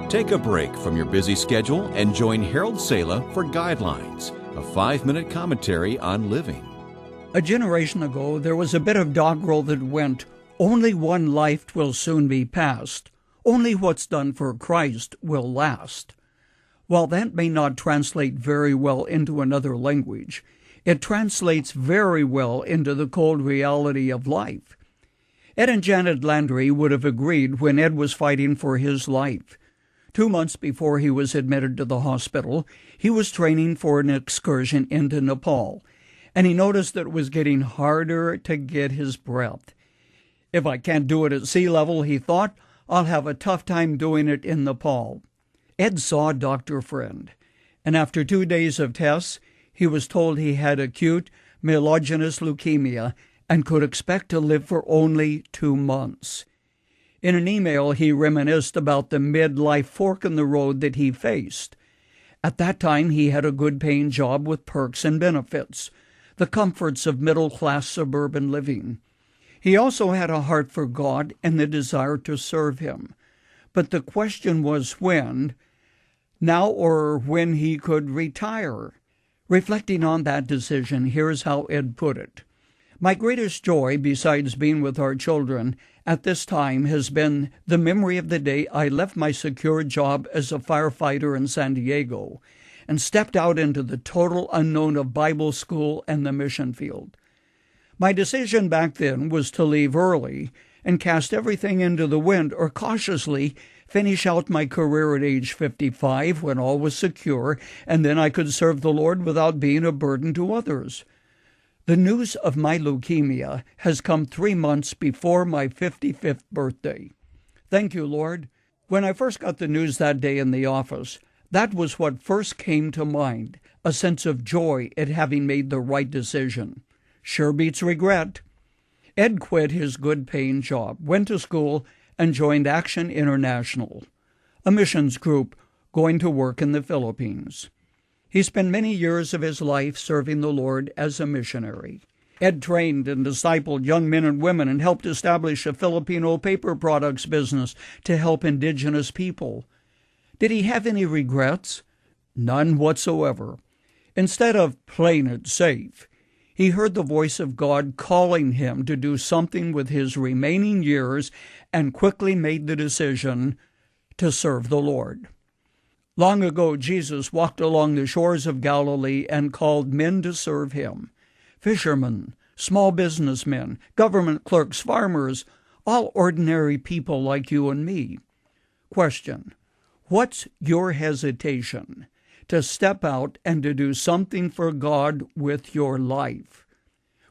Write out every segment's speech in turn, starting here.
Take a break from your busy schedule and join Harold Sala for Guidelines, a 5-minute commentary on living. A generation ago, there was a bit of doggerel that went, "Only one life will soon be past. Only what's done for Christ will last." While that may not translate very well into another language, it translates very well into the cold reality of life. Ed and Janet Landry would have agreed when Ed was fighting for his life. 2 months before he was admitted to the hospital, he was training for an excursion into Nepal, and he noticed that it was getting harder to get his breath. "If I can't do it at sea level," he thought, "I'll have a tough time doing it in Nepal." Ed saw a doctor friend, and after 2 days of tests, he was told he had acute myelogenous leukemia and could expect to live for only 2 months. In an email, he reminisced about the midlife fork in the road that he faced. At that time, he had a good-paying job with perks and benefits, the comforts of middle-class suburban living. He also had a heart for God and the desire to serve Him. But the question was when, now or when he could retire. Reflecting on that decision, here's how Ed put it. "My greatest joy, besides being with our children, at this time has been the memory of the day I left my secure job as a firefighter in San Diego and stepped out into the total unknown of Bible school and the mission field. My decision back then was to leave early and cast everything into the wind, or cautiously finish out my career at age 55 when all was secure, and then I could serve the Lord without being a burden to others. The news of my leukemia has come 3 months before my 55th birthday. Thank you, Lord. When I first got the news that day in the office, that was what first came to mind, a sense of joy at having made the right decision. Sure beats regret." Ed quit his good-paying job, went to school, and joined Action International, a missions group going to work in the Philippines. He spent many years of his life serving the Lord as a missionary. Ed trained and discipled young men and women and helped establish a Filipino paper products business to help indigenous people. Did he have any regrets? None whatsoever. Instead of playing it safe, he heard the voice of God calling him to do something with his remaining years and quickly made the decision to serve the Lord. Long ago, Jesus walked along the shores of Galilee and called men to serve him. Fishermen, small businessmen, government clerks, farmers, all ordinary people like you and me. Question: what's your hesitation to step out and to do something for God with your life?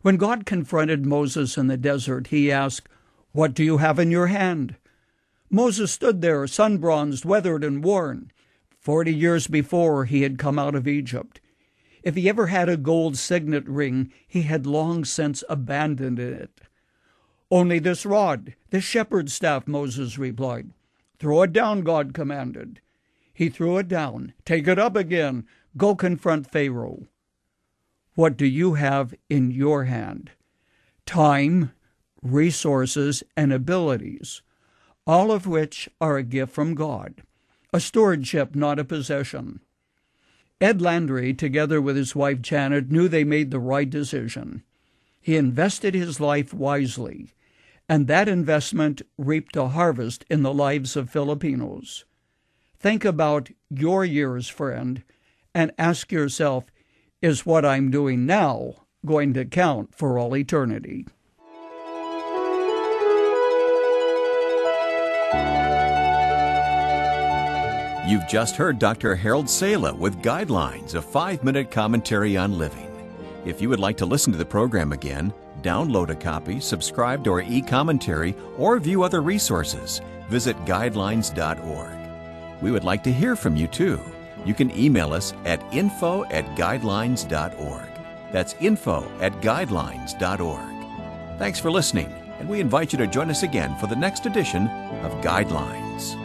When God confronted Moses in the desert, he asked, "What do you have in your hand?" Moses stood there, sun-bronzed, weathered, and worn. 40 years before, he had come out of Egypt. If he ever had a gold signet ring, he had long since abandoned it. "Only this rod, this shepherd's staff," Moses replied. "Throw it down," God commanded. He threw it down. "Take it up again. Go confront Pharaoh." What do you have in your hand? Time, resources, and abilities, all of which are a gift from God, a stewardship, not a possession. Ed Landry, together with his wife Janet, knew they made the right decision. He invested his life wisely, and that investment reaped a harvest in the lives of Filipinos. Think about your years, friend, and ask yourself, is what I'm doing now going to count for all eternity? You've just heard Dr. Harold Sala with Guidelines, a 5-minute commentary on living. If you would like to listen to the program again, download a copy, subscribe to our e-commentary, or view other resources, visit guidelines.org. We would like to hear from you, too. You can email us at info@guidelines.org. That's info@guidelines.org. Thanks for listening, and we invite you to join us again for the next edition of Guidelines.